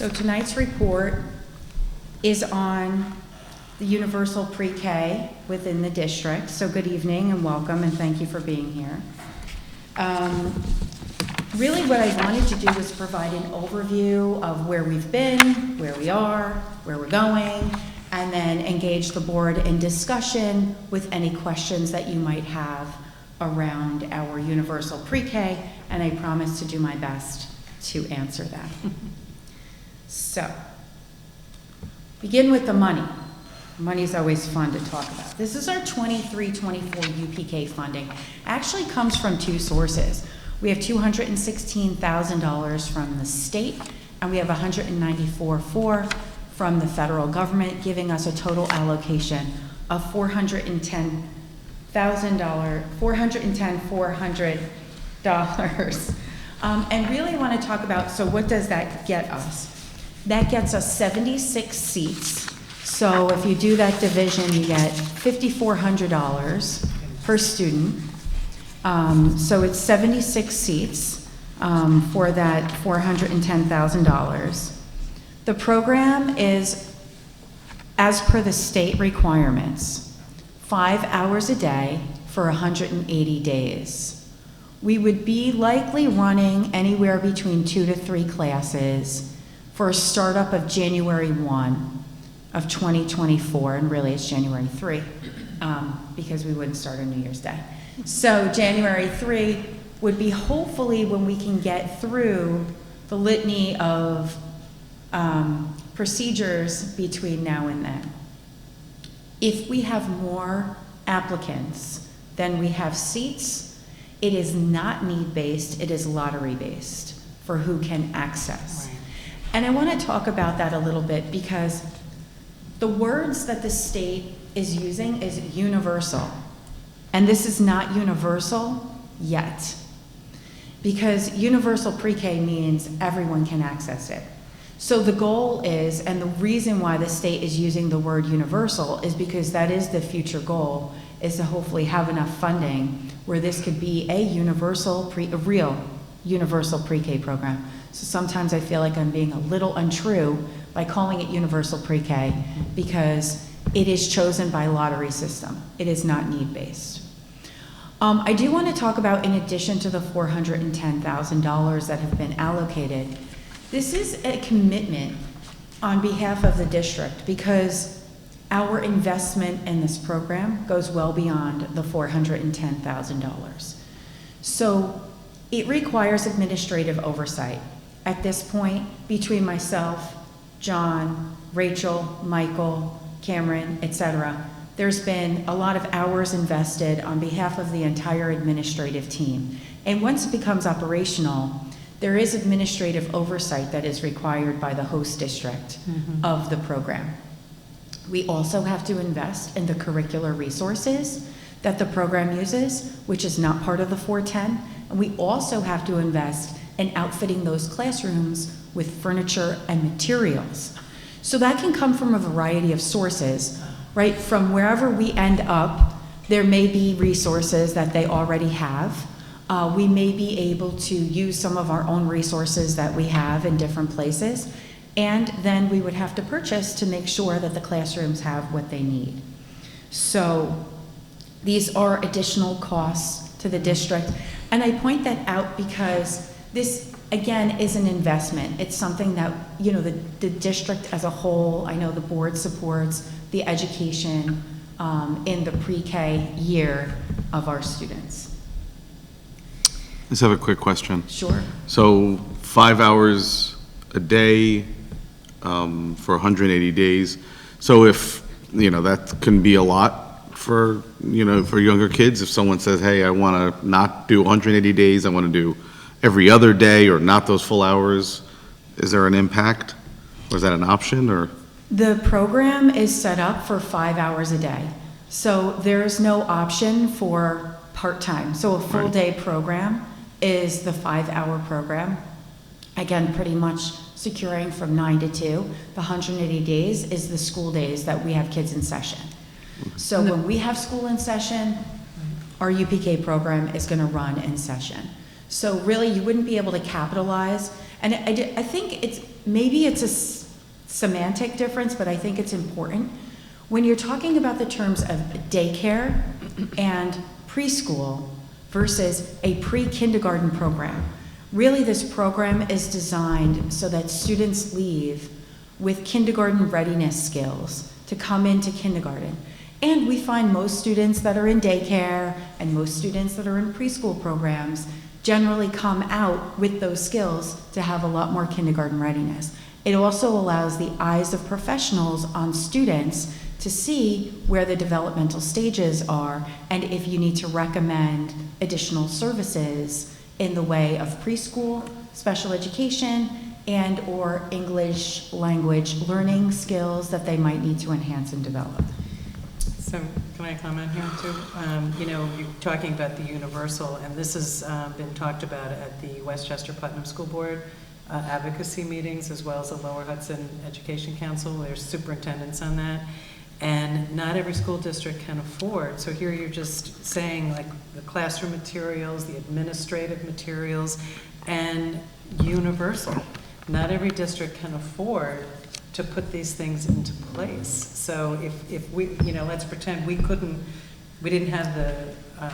So tonight's report is on the universal pre-K within the district. So good evening and welcome, and thank you for being here. Really what I wanted to do was provide an overview of where we've been, where we are, where we're going, and then engage the board in discussion with any questions that you might have around our universal pre-K, and I promise to do my best to answer that. So, begin with the money. Money's always fun to talk about. This is our 23-24 UPK funding. Actually comes from two sources. We have $216,000 from the state, and we have $194,400 from the federal government, giving us a total allocation of $410,400. And really want to talk about, so what does that get us? That gets us 76 seats. So if you do that division, you get $5,400 per student. So it's 76 seats for that $410,000. The program is, as per the state requirements, 5 hours a day for 180 days. We would be likely running anywhere between 2 to 3 classes for a startup of January 1 of 2024, and really it's January 3, because we wouldn't start on New Year's Day. So January 3 would be hopefully when we can get through the litany of procedures between now and then. If we have more applicants than we have seats, it is not need-based, it is lottery-based for who can access. Right. And I want to talk about that a little bit because the words that the state is using is universal. And this is not universal yet. Because universal pre-K means everyone can access it. So the goal is, and the reason why the state is using the word universal is because that is the future goal, is to hopefully have enough funding where this could be a real universal pre-K program. So sometimes I feel like I'm being a little untrue by calling it universal pre-K because it is chosen by lottery system. It is not need-based. I do want to talk about, in addition to the $410,000 that have been allocated, this is a commitment on behalf of the district because our investment in this program goes well beyond the $410,000. So it requires administrative oversight. At this point, between myself, John, Rachel, Michael, Cameron, etc., there's been a lot of hours invested on behalf of the entire administrative team. And once it becomes operational, there is administrative oversight that is required by the host district of the program. We also have to invest in the curricular resources that the program uses, which is not part of the 410. And we also have to invest in outfitting those classrooms with furniture and materials. So that can come from a variety of sources, right? From wherever we end up, there may be resources that they already have. We may be able to use some of our own resources that we have in different places, and then we would have to purchase to make sure that the classrooms have what they need. So these are additional costs to the district, and I point that out because this, again, is an investment. It's something that, you know, the district as a whole, I know the board supports the education in the pre-K year of our students. I just have a quick question. Sure. So 5 hours a day for 180 days. So if, you know, that can be a lot for, you know, for younger kids. If someone says, hey, I want to not do 180 days, I want to do every other day or not those full hours, is there an impact? Or is that an option, or? The program is set up for 5 hours a day. So there's no option for part-time. So a full day program is the 5-hour program. Again, pretty much securing from 9 to 2. The 180 days is the school days that we have kids in session. So when we have school in session, our UPK program is going to run in session. So really, you wouldn't be able to capitalize. And I think maybe it's a semantic difference, but I think it's important. When you're talking about the terms of daycare and preschool versus a pre-kindergarten program, really this program is designed so that students leave with kindergarten readiness skills to come into kindergarten. And we find most students that are in daycare and most students that are in preschool programs generally come out with those skills to have a lot more kindergarten readiness. It also allows the eyes of professionals on students to see where the developmental stages are and if you need to recommend additional services in the way of preschool, special education, and or English language learning skills that they might need to enhance and develop. So can I comment here too? You know, you're talking about the universal, and this has been talked about at the Westchester Putnam School Board advocacy meetings, as well as the Lower Hudson Education Council. There's superintendents on that. And not every school district can afford. So here you're just saying like the classroom materials, the administrative materials, and universal. Not every district can afford to put these things into place. So if we, you know, let's pretend we didn't have the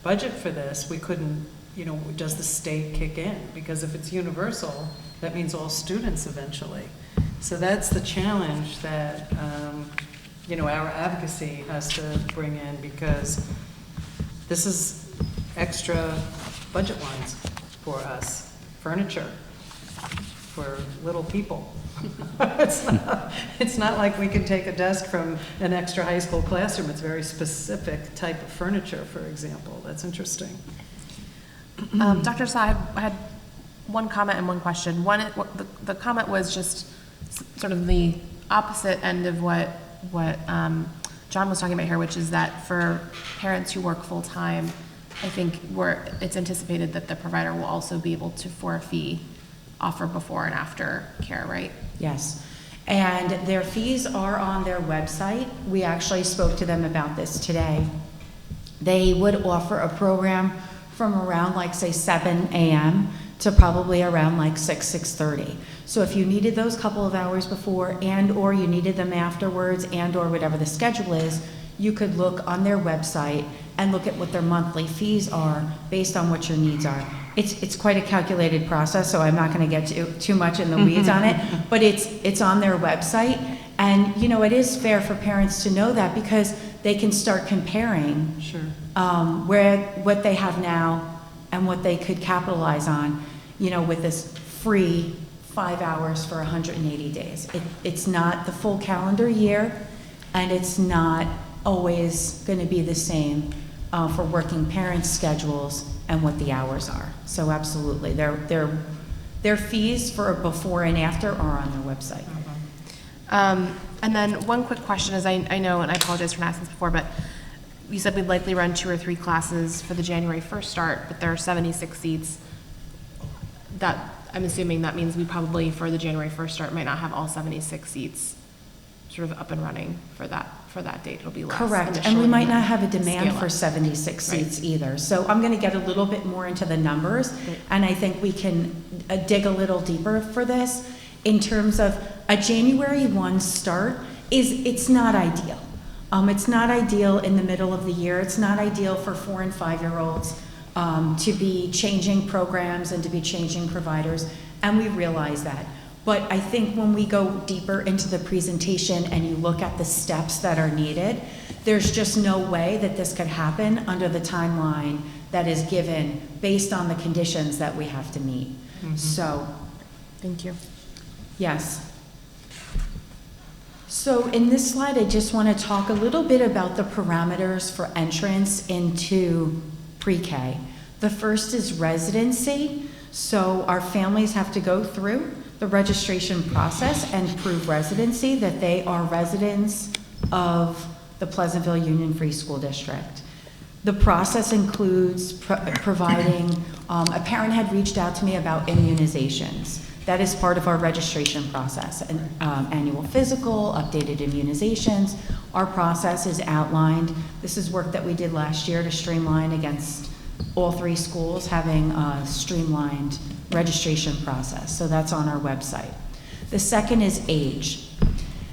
budget for this, we couldn't, you know, does the state kick in? Because if it's universal, that means all students eventually. So that's the challenge that, you know, our advocacy has to bring in, because this is extra budget lines for us, furniture for little people. It's not like we can take a desk from an extra high school classroom. It's very specific type of furniture, for example. That's interesting. Dr. Sa, I had one comment and one question. The comment was just sort of the opposite end of what John was talking about here, which is that for parents who work full time, I think it's anticipated that the provider will also be able to, for a fee, offer before and after care, right? Yes, and their fees are on their website. We actually spoke to them about this today. They would offer a program from around like say 7 a.m. to probably around like 6:30. So if you needed those couple of hours before and or you needed them afterwards and or whatever the schedule is, you could look on their website and look at what their monthly fees are based on what your needs are. It's quite a calculated process, so I'm not going to get too much in the weeds on it, but it's on their website. And you know, it is fair for parents to know that, because they can start comparing Sure. what they have now and what they could capitalize on, you know, with this free 5 hours for 180 days. It's not the full calendar year, and it's not always going to be the same for working parents' schedules and what the hours are. So absolutely, their fees for before and after are on their website. And then one quick question is, I know, and I apologize for not asking this before, but you said we'd likely run 2 or 3 classes for the January 1st start, but there are 76 seats. That, I'm assuming that means we probably, for the January 1st start, might not have all 76 seats sort of up and running for that date. It'll be less. Correct, and we might not have a demand for up. 76 seats Right. either. So I'm gonna get a little bit more into the numbers, Right. and I think we can dig a little deeper for this. In terms of a January 1 start, it's not ideal. It's not ideal in the middle of the year. It's not ideal for 4 and 5-year-olds to be changing programs and to be changing providers, and we realize that. But I think when we go deeper into the presentation and you look at the steps that are needed, there's just no way that this could happen under the timeline that is given based on the conditions that we have to meet. Mm-hmm. So, Thank you. yes. So in this slide, I just want to talk a little bit about the parameters for entrance into pre-K. The first is residency. So our families have to go through the registration process and prove residency, that they are residents of the Pleasantville Union Free School District. The process includes providing, a parent had reached out to me about immunizations. That is part of our registration process, an annual physical, updated immunizations. Our process is outlined. This is work that we did last year to streamline against all 3 schools having a streamlined registration process. So that's on our website. The second is age.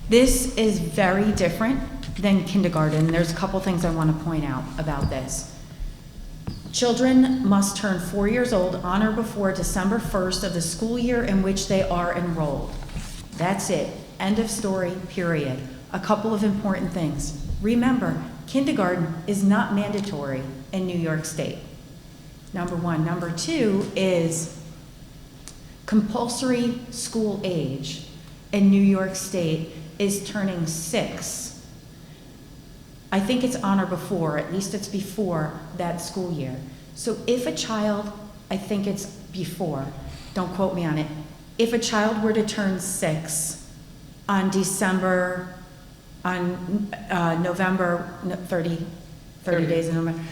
This is very different than kindergarten. There's a couple things I want to point out about this. Children must turn 4 years old on or before December 1st of the school year in which they are enrolled. That's it. End of story, period. A couple of important things. Remember, kindergarten is not mandatory in New York State. Number one. Number two is compulsory school age in New York State is turning 6. I think it's on or before, at least it's before that school year. So if a child, I think it's before, don't quote me on it, if a child were to turn 6 on November 30 days in November,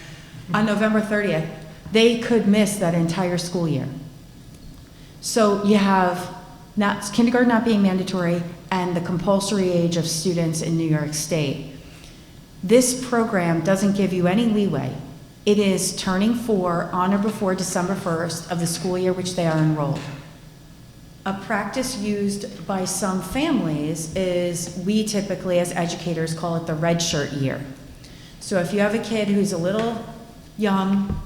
on November 30th, they could miss that entire school year. So you have kindergarten not being mandatory and the compulsory age of students in New York State. This program doesn't give you any leeway. It is turning 4 on or before December 1st of the school year which they are enrolled. A practice used by some families is, we typically as educators call it the red shirt year. So if you have a kid who's a little young,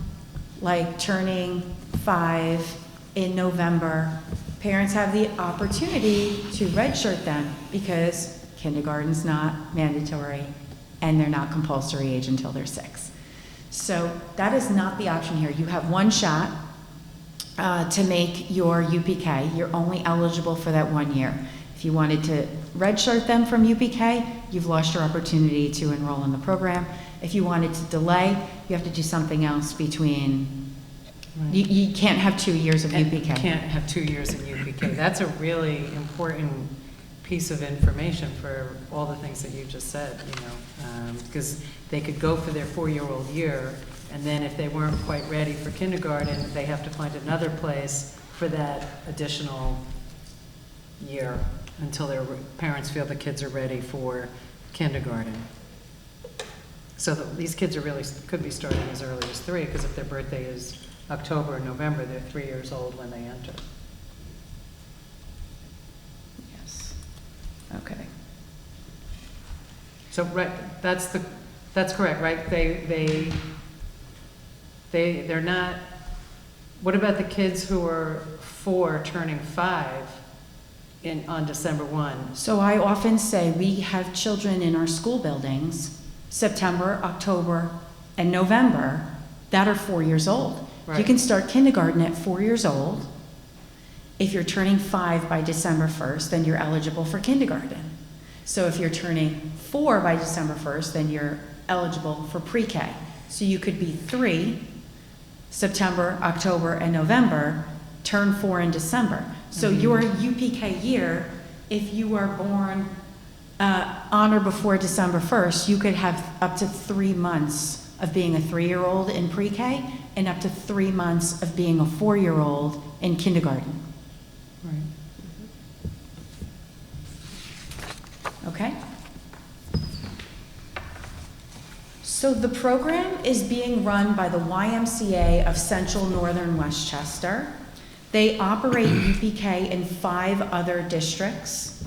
like turning 5 in November, parents have the opportunity to redshirt them because kindergarten's not mandatory and they're not compulsory age until they're 6. So that is not the option here. You have one shot to make your UPK. You're only eligible for that 1 year. If you wanted to redshirt them from UPK, you've lost your opportunity to enroll in the program. If you wanted to delay, you have to do something else between. Right. You can't have 2 years of UPK. Can't have 2 years in UPK. That's a really important piece of information for all the things that you just said, because they could go for their 4-year-old year, and then if they weren't quite ready for kindergarten, they have to find another place for that additional year until their parents feel the kids are ready for kindergarten. So these kids are really could be starting as early as 3, because if their birthday is October or November, they're 3 years old when they enter. Yes. Okay. So right, that's correct, right? They're not. What about the kids who are 4 turning 5 on December 1? So I often say we have children in our school buildings, September, October, and November, that are 4 years old. Right. You can start kindergarten at 4 years old. If you're turning 5 by December 1st, then you're eligible for kindergarten. So if you're turning 4 by December 1st, then you're eligible for pre-K. So you could be 3, September, October, and November, turn 4 in December. So your UPK year, if you are born on or before December 1st, you could have up to 3 months of being a 3-year-old in pre-K and up to 3 months of being a 4-year-old in kindergarten. Right. Okay? So the program is being run by the YMCA of Central Northern Westchester. They operate UPK in 5 other districts.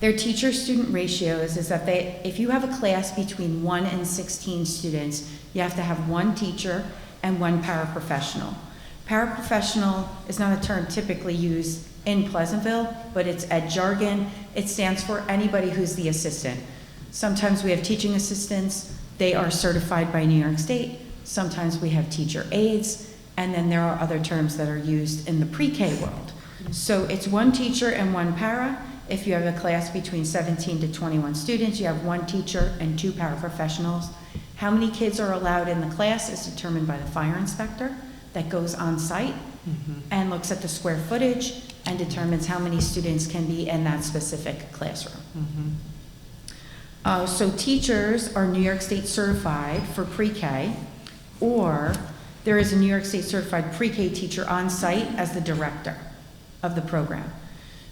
Their teacher-student ratios is that if you have a class between 1 and 16 students, you have to have 1 teacher and 1 paraprofessional. Paraprofessional is not a term typically used in Pleasantville, but it's ed jargon. It stands for anybody who's the assistant. Sometimes we have teaching assistants. They are certified by New York State. Sometimes we have teacher aides, and then there are other terms that are used in the pre-K world. So it's 1 teacher and 1 para. If you have a class between 17 to 21 students, you have 1 teacher and 2 paraprofessionals. How many kids are allowed in the class is determined by the fire inspector that goes on site and looks at the square footage and determines how many students can be in that specific classroom. So teachers are New York State certified for pre-K, or there is a New York State certified pre-K teacher on site as the director of the program.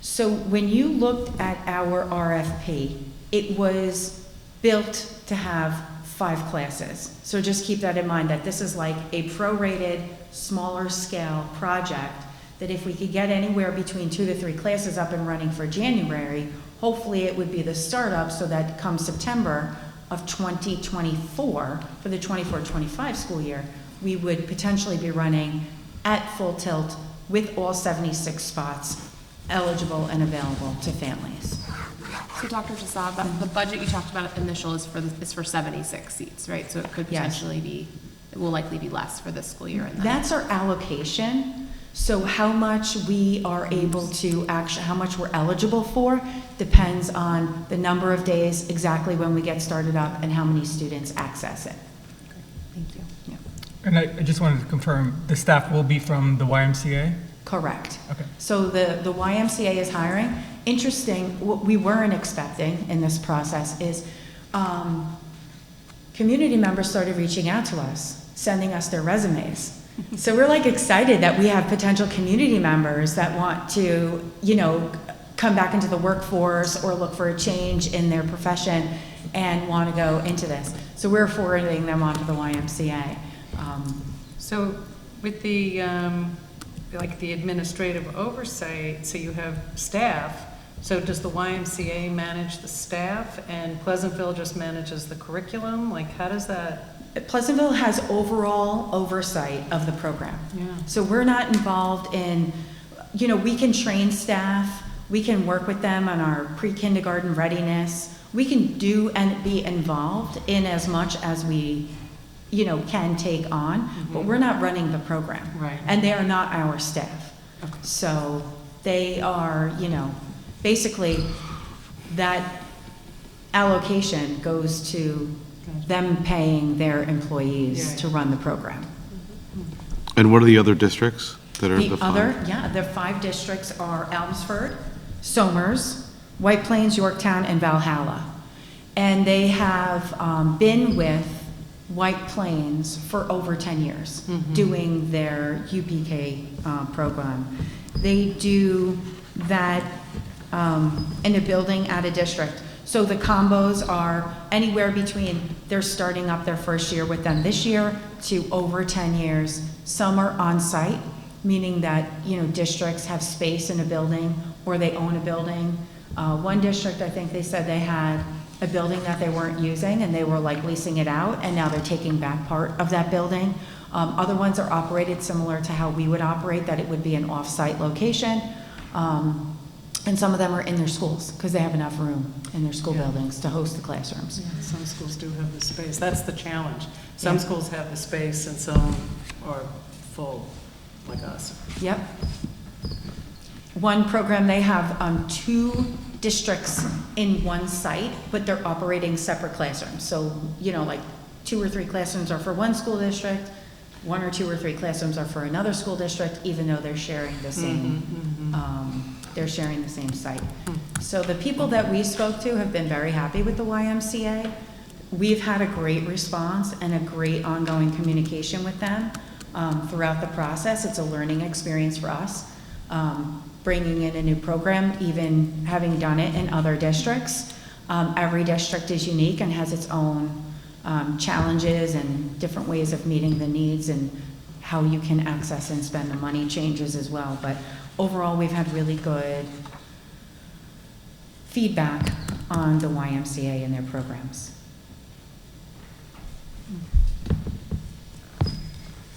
So when you looked at our RFP, it was built to have 5 classes. So just keep that in mind, that this is like a prorated, smaller scale project that if we could get anywhere between 2 to 3 classes up and running for January, hopefully it would be the startup so that come September of 2024, for the 24-25 school year, we would potentially be running at full tilt with all 76 spots eligible and available to families. So Dr. Jasab, the budget you talked about initial is for 76 seats, right? So it could Yes. potentially be, it will likely be less for this school year. And then That's our allocation. So how much we are able to actually, how much we're eligible for depends on the number of days, exactly when we get started up, and how many students access it. Thank you. Yeah. And I just wanted to confirm, the staff will be from the YMCA? Correct. Okay. So the YMCA is hiring. Interesting, what we weren't expecting in this process is community members started reaching out to us, sending us their resumes. So we're like excited that we have potential community members that want to, you know, come back into the workforce or look for a change in their profession and want to go into this. So we're forwarding them onto the YMCA. So with the, like the administrative oversight, so you have staff, so does the YMCA manage the staff and Pleasantville just manages the curriculum? Like, how does that? Pleasantville has overall oversight of the program. Yeah. So we're not involved in, you know, we can train staff, we can work with them on our pre-kindergarten readiness, we can do and be involved in as much as we, you know, can take on, but we're not running the program. Right. And they are not our staff. Okay. So they are, you know, basically that allocation goes to them paying their employees Yeah. to run the program. And what are the other districts that are The defined? other, yeah, the 5 districts are Elmsford, Somers, White Plains, Yorktown, and Valhalla. And they have been with White Plains for over 10 years, doing their UPK program. They do that in a building at a district. So the combos are anywhere between, they're starting up their first year with them this year to over 10 years. Some are on site, meaning that, you know, districts have space in a building or they own a building. One district, I think they said they had a building that they weren't using and they were like leasing it out and now they're taking back part of that building. Other ones are operated similar to how we would operate, that it would be an off-site location. And some of them are in their schools because they have enough room in their school buildings to host the classrooms. Yeah, some schools do have the space. That's the challenge. Some Yeah. schools have the space and some are full, like us. Yep. One program, they have 2 districts in one site, but they're operating separate classrooms. So, you know, like 2 or 3 classrooms are for one school district, 1 or 2 or 3 classrooms are for another school district, even though they're sharing the same, site. So the people that we spoke to have been very happy with the YMCA. We've had a great response and a great ongoing communication with them throughout the process. It's a learning experience for us, bringing in a new program, even having done it in other districts. Every district is unique and has its own challenges and different ways of meeting the needs, and how you can access and spend the money changes as well. But overall, we've had really good feedback on the YMCA and their programs.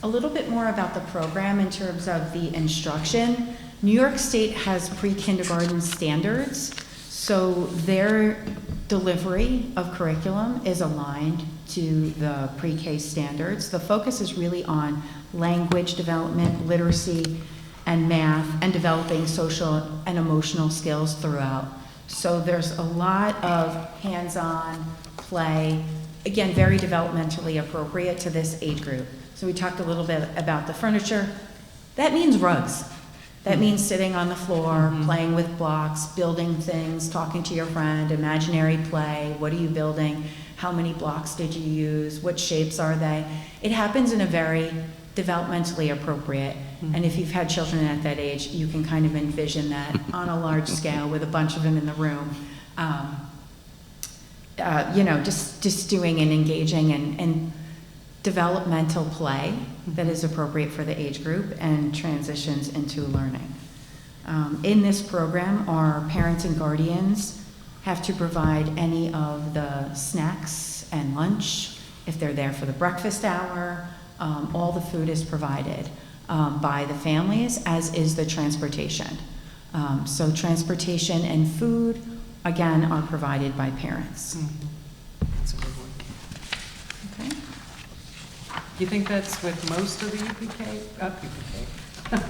A little bit more about the program in terms of the instruction. New York State has pre-kindergarten standards, so their delivery of curriculum is aligned to the pre-K standards. The focus is really on language development, literacy, and math, and developing social and emotional skills throughout. So there's a lot of hands-on play, again, very developmentally appropriate to this age group. So we talked a little bit about the furniture. That means rugs. That means sitting on the floor, playing with blocks, building things, talking to your friend, imaginary play. What are you building? How many blocks did you use? What shapes are they? It happens in a very developmentally appropriate. And if you've had children at that age, you can kind of envision that on a large scale with a bunch of them in the room. You know, just doing and engaging and developmental play that is appropriate for the age group and transitions into learning. In this program, our parents and guardians have to provide any of the snacks and lunch. If they're there for the breakfast hour, all the food is provided by the families, as is the transportation. So transportation and food, again, are provided by parents. That's a good one. Okay? You think that's with most of the UPK? UPK.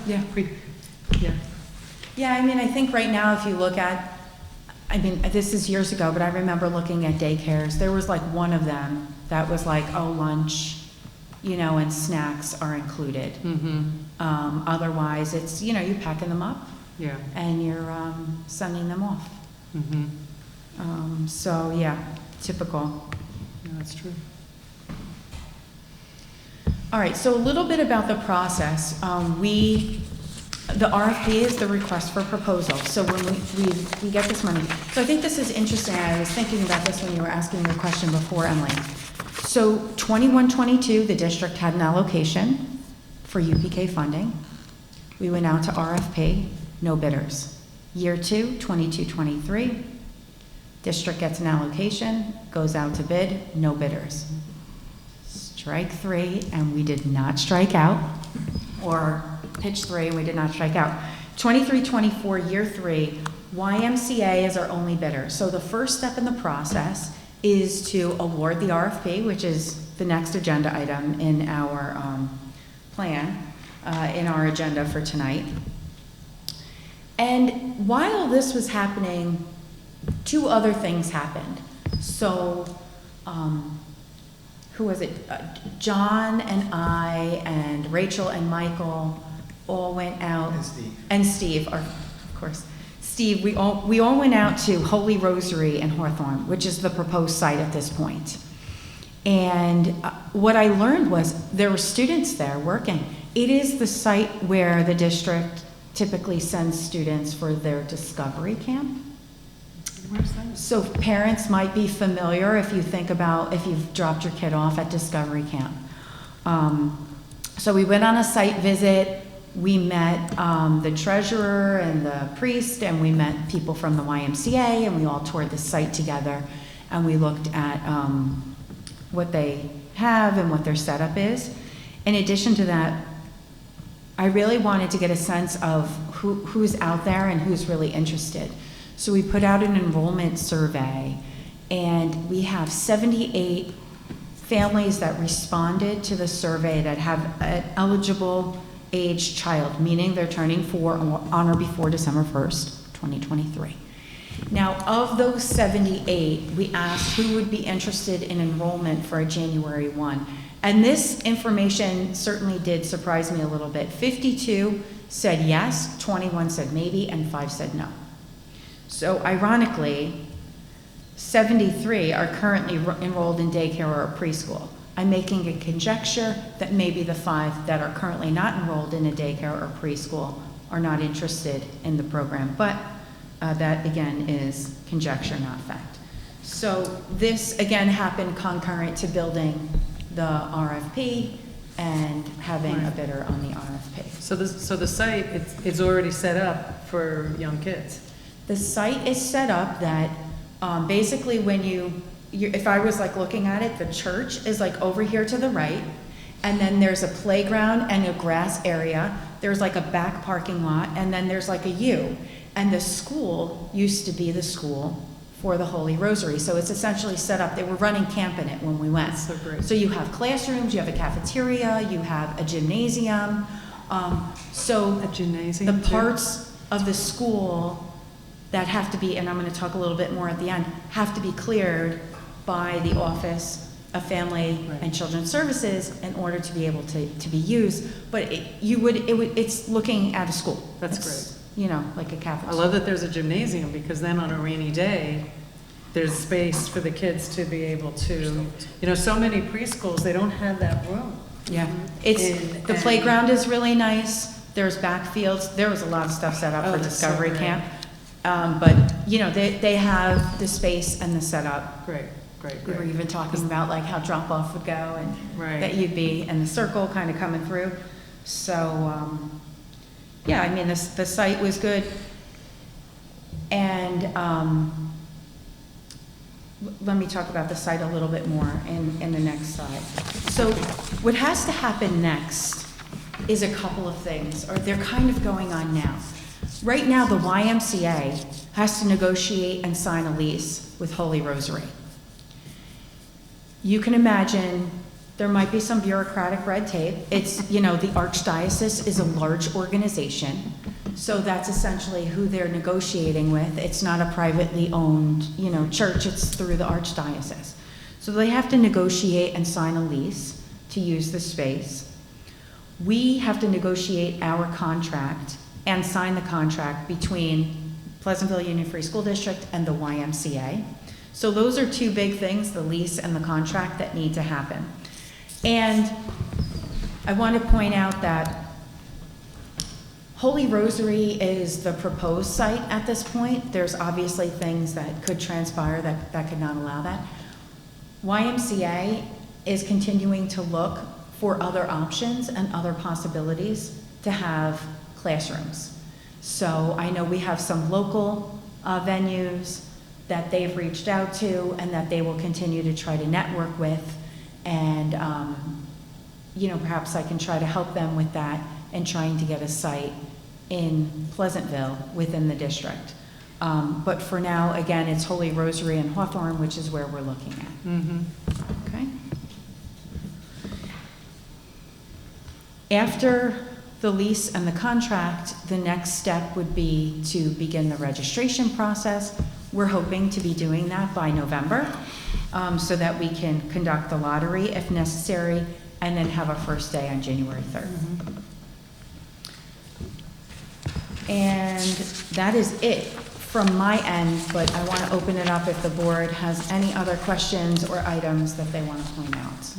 Yeah. Yeah. Yeah, I mean, I think right now, if you look at, I mean, this is years ago, but I remember looking at daycares. There was like one of them that was like, oh, lunch, you know, and snacks are included. Otherwise, it's, you know, you're packing them up Yeah. and you're sending them off. So, yeah, typical. Yeah, that's true. All right, so a little bit about the process. The RFP is the request for proposal. So when we get this money. So I think this is interesting. I was thinking about this when you were asking the question before, Emily. So 21-22, the district had an allocation for UPK funding. We went out to RFP, no bidders. Year 2, 22-23, district gets an allocation, goes out to bid, no bidders. Strike 3, and we did not strike out, or pitch 3, and we did not strike out. 23-24, year 3, YMCA is our only bidder. So the first step in the process is to award the RFP, which is the next agenda item in our plan, in our agenda for tonight. And while this was happening, 2 other things happened. So, who was it? John and I and Rachel and Michael all went out. And Steve, of course. Steve, we all went out to Holy Rosary in Hawthorne, which is the proposed site at this point. And what I learned was there were students there working. It is the site where the district typically sends students for their discovery camp. Where's that? So parents might be familiar if you think about if you've dropped your kid off at discovery camp. So we went on a site visit. We met the treasurer and the priest, and we met people from the YMCA, and we all toured the site together, and we looked at what they have and what their setup is. In addition to that, I really wanted to get a sense of who's out there and who's really interested. So we put out an enrollment survey, and we have 78 families that responded to the survey that have an eligible age child, meaning they're turning 4 on or before December 1st, 2023. Now, of those 78, we asked who would be interested in enrollment for a January 1. And this information certainly did surprise me a little bit. 52 said yes, 21 said maybe, and 5 said no. So ironically, 73 are currently enrolled in daycare or preschool. I'm making a conjecture that maybe the 5 that are currently not enrolled in a daycare or preschool are not interested in the program, but that again is conjecture, not fact. So this again happened concurrent to building the RFP and having a bidder on the RFP. So the site, it's already set up for young kids. The site is set up that basically when if I was like looking at it, the church is like over here to the right, and then there's a playground and a grass area. There's like a back parking lot, and then there's like a U. And the school used to be the school for the Holy Rosary. So it's essentially set up, they were running camp in it when we went. That's so great. So you have classrooms, you have a cafeteria, you have a gymnasium. So A gymnasium the too? parts of the school that have to be, and I'm going to talk a little bit more at the end, have to be cleared by the Office of Family and Children's Services in order to be able to be used. But it's looking at a school. That's It's, great. You know, like a Catholic I school. love that there's a gymnasium, because then on a rainy day, there's space for the kids to be able to, so many preschools, they don't have that room. Yeah, the And- playground is really nice. There's backfields. There was a lot of stuff set up Oh, for that's so Discovery great. Camp. But, they have the space and the setup. Great, Great, We were great. even talking about like how drop-off would go and Right. that you'd be in the circle kind of coming through. So, yeah, I mean, the site was good. And let me talk about the site a little bit more in the next slide. So what has to happen next is a couple of things, or they're kind of going on now. Right now, the YMCA has to negotiate and sign a lease with Holy Rosary. You can imagine there might be some bureaucratic red tape. It's, you know, the Archdiocese is a large organization, so that's essentially who they're negotiating with. It's not a privately owned, you know, church, it's through the Archdiocese. So they have to negotiate and sign a lease to use the space. We have to negotiate our contract and sign the contract between Pleasantville Union Free School District and the YMCA. So those are two big things, the lease and the contract, that need to happen. And I want to point out that Holy Rosary is the proposed site at this point. There's obviously things that could transpire that could not allow that. YMCA is continuing to look for other options and other possibilities to have classrooms. So I know we have some local venues that they've reached out to and that they will continue to try to network with. And, you know, perhaps I can try to help them with that and trying to get a site in Pleasantville within the district. But for now, again, it's Holy Rosary and Hawthorne, which is where we're looking at. Mm-hmm. Okay? After the lease and the contract, the next step would be to begin the registration process. We're hoping to be doing that by November, so that we can conduct the lottery if necessary, and then have our first day on January 3rd. And that is it from my end, but I want to open it up if the board has any other questions or items that they want to point out.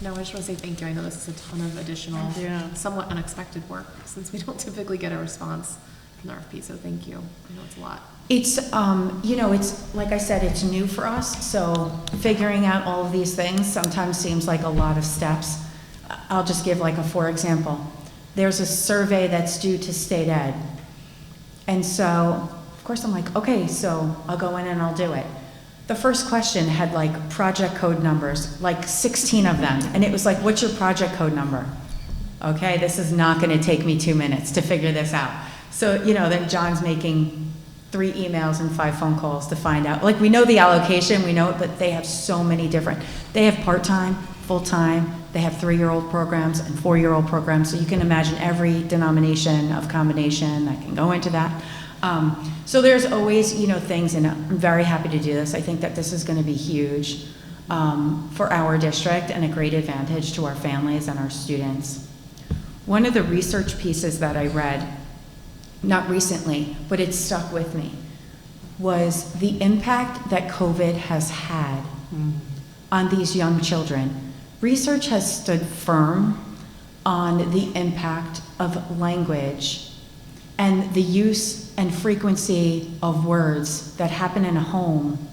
No, I just want to say thank you. I know this is a ton of additional, Yeah. somewhat unexpected work, since we don't typically get a response from the RFP, so thank you. I know it's a lot. It's, you know, it's, like I said, it's new for us, so figuring out all of these things sometimes seems like a lot of steps. I'll just give like a for example. There's a survey that's due to state ed. And so, of course, I'm like, okay, so I'll go in and I'll do it. The first question had like project code numbers, like 16 of them. And it was like, what's your project code number? Okay, this is not gonna take me 2 minutes to figure this out. So, you know, then John's making 3 emails and 5 phone calls to find out. Like, we know the allocation, we know it, but they have so many different, they have part-time, full-time, they have 3-year-old programs and 4-year-old programs. So you can imagine every denomination of combination that can go into that. So there's always, you know, things, and I'm very happy to do this. I think that this is going to be huge for our district and a great advantage to our families and our students. One of the research pieces that I read, not recently, but it stuck with me, was the impact that COVID has had on these young children. Research has stood firm on the impact of language and the use and frequency of words that happen in a home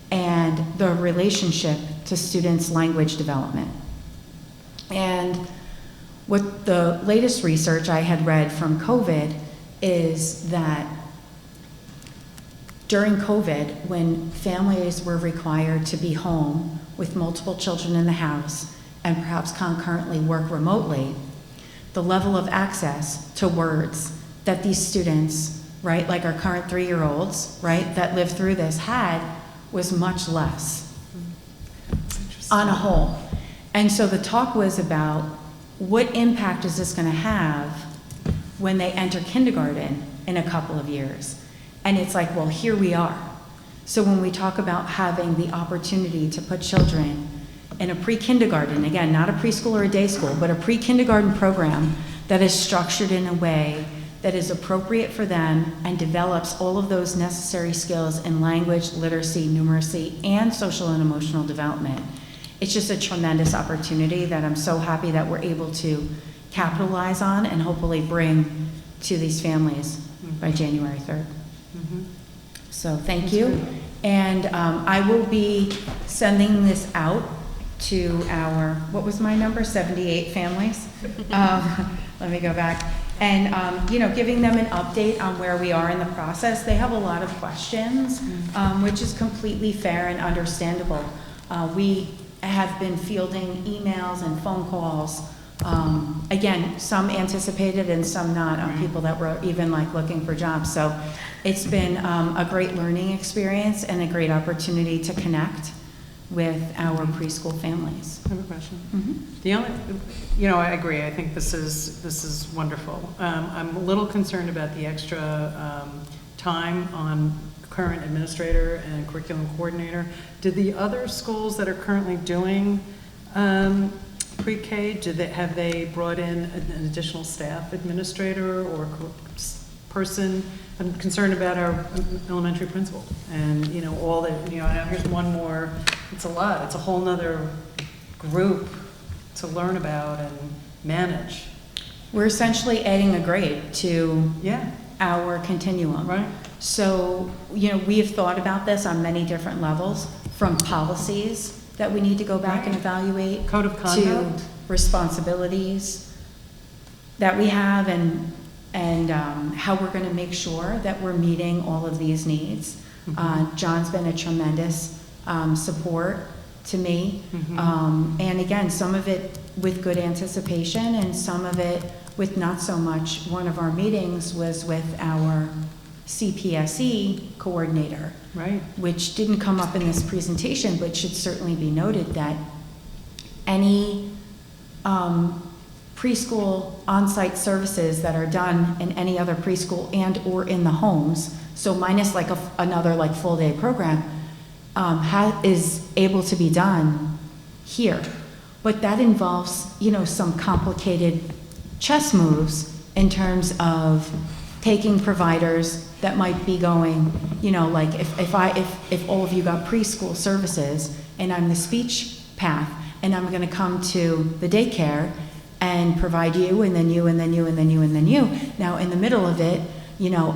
and the relationship to students' language development. And what the latest research I had read from COVID is that during COVID, when families were required to be home with multiple children in the house and perhaps concurrently work remotely, the level of access to words that these students, right, like our current 3-year-olds, right, that lived through this had was much less on a whole. And so the talk was about what impact is this going to have when they enter kindergarten in a couple of years. And it's like, well, here we are. So when we talk about having the opportunity to put children in a pre-kindergarten, again, not a preschool or a day school, but a pre-kindergarten program that is structured in a way that is appropriate for them and develops all of those necessary skills in language, literacy, numeracy, and social and emotional development. It's just a tremendous opportunity that I'm so happy that we're able to capitalize on and hopefully bring to these families by January 3rd. So thank you. And I will be sending this out to our, what was my number, 78 families? Let me go back. And, giving them an update on where we are in the process. They have a lot of questions, which is completely fair and understandable. We have been fielding emails and phone calls. Again, some anticipated and some not, on people that were even like looking for jobs. So it's been a great learning experience and a great opportunity to connect with our preschool families. I have a question. The only, I agree. I think this is wonderful. I'm a little concerned about the extra time on current administrator and curriculum coordinator. Did the other schools that are currently doing pre-K, have they brought in an additional staff administrator or person? I'm concerned about our elementary principal and, all that, now here's one more, it's a lot, it's a whole nother group to learn about and manage. We're essentially adding a grade to our continuum. Right. So, we have thought about this on many different levels, from policies that we need to go back and evaluate, Code of conduct, to responsibilities that we have, and how we're going to make sure that we're meeting all of these needs. John's been a tremendous support to me, and again, some of it with good anticipation and some of it with not so much. One of our meetings was with our CPSE coordinator, right, which didn't come up in this presentation, but should certainly be noted, that any preschool on-site services that are done in any other preschool and or in the homes, so minus like another like full day program, is able to be done here. But that involves, some complicated chess moves in terms of taking providers that might be going, like if all of you got preschool services and I'm the speech path and I'm going to come to the daycare and provide you, and then you, and then you, and then you, and then you. Now, in the middle of it,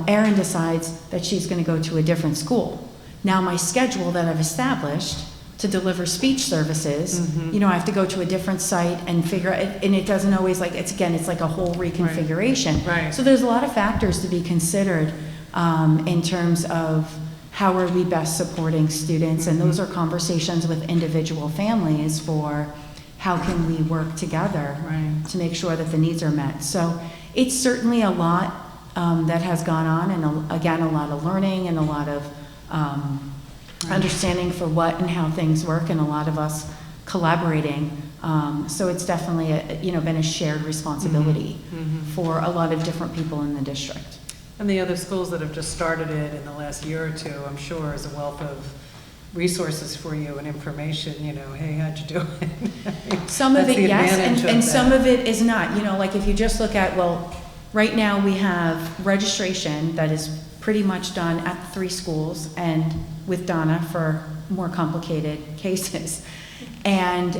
Erin decides that she's going to go to a different school. Now, my schedule that I've established to deliver speech services, I have to go to a different site and figure out, and it doesn't always it's like a whole reconfiguration. Right. So there's a lot of factors to be considered in terms of how are we best supporting students, and those are conversations with individual families for how can we work together to make sure that the needs are met. So it's certainly a lot that has gone on, and again, a lot of learning and a lot of understanding for what and how things work, and a lot of us collaborating. So it's definitely been a shared responsibility for a lot of different people in the district. And the other schools that have just started it in the last year or two, I'm sure, is a wealth of resources for you and information, hey, how'd you do it? Some of it, yes, and some that. of it is not. Like if you just look at, right now we have registration that is pretty much done at the 3 schools, and with Donna for more complicated cases. And,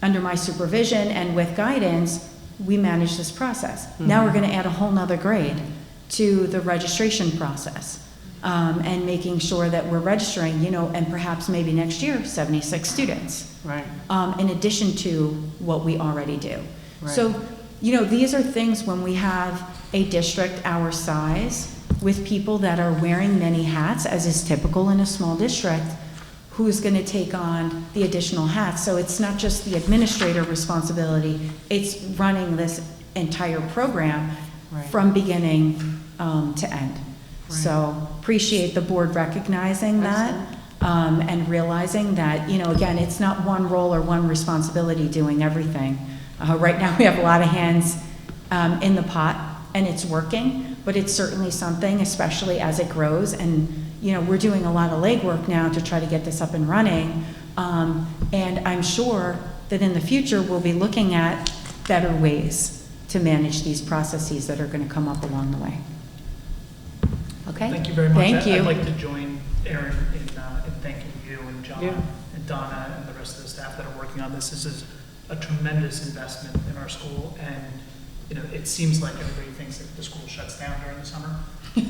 under my supervision and with guidance, we manage this process. Now we're going to add a whole nother grade to the registration process. And making sure that we're registering, and perhaps maybe next year, 76 students. Right. In addition to what we already do. Right. So, these are things when we have a district our size with people that are wearing many hats, as is typical in a small district, who's going to take on the additional hats. So it's not just the administrator responsibility, it's running this entire program from beginning to end. So appreciate the board recognizing that and realizing that, again, it's not one role or one responsibility doing everything. Right now we have a lot of hands in the pot, and it's working, but it's certainly something, especially as it grows. And, we're doing a lot of legwork now to try to get this up and running. And I'm sure that in the future we'll be looking at better ways to manage these processes that are going to come up along the way. Okay. Thank you very much. Thank you. I'd like to join Erin in thanking you and John Yeah. and Donna and the rest of the staff that are working on this. This is a tremendous investment in our school, and it seems like everybody thinks that the school shuts down during the summer.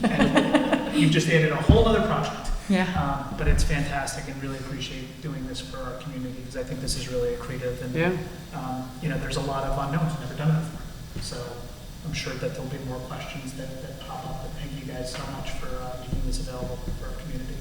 And you've just added a whole other project. Yeah. But it's fantastic, and really appreciate doing this for our community, because I think this is really accretive, and, there's a lot of unknowns, never done it before. So I'm sure that there'll be more questions that pop up, but thank you guys so much for making this available for our community.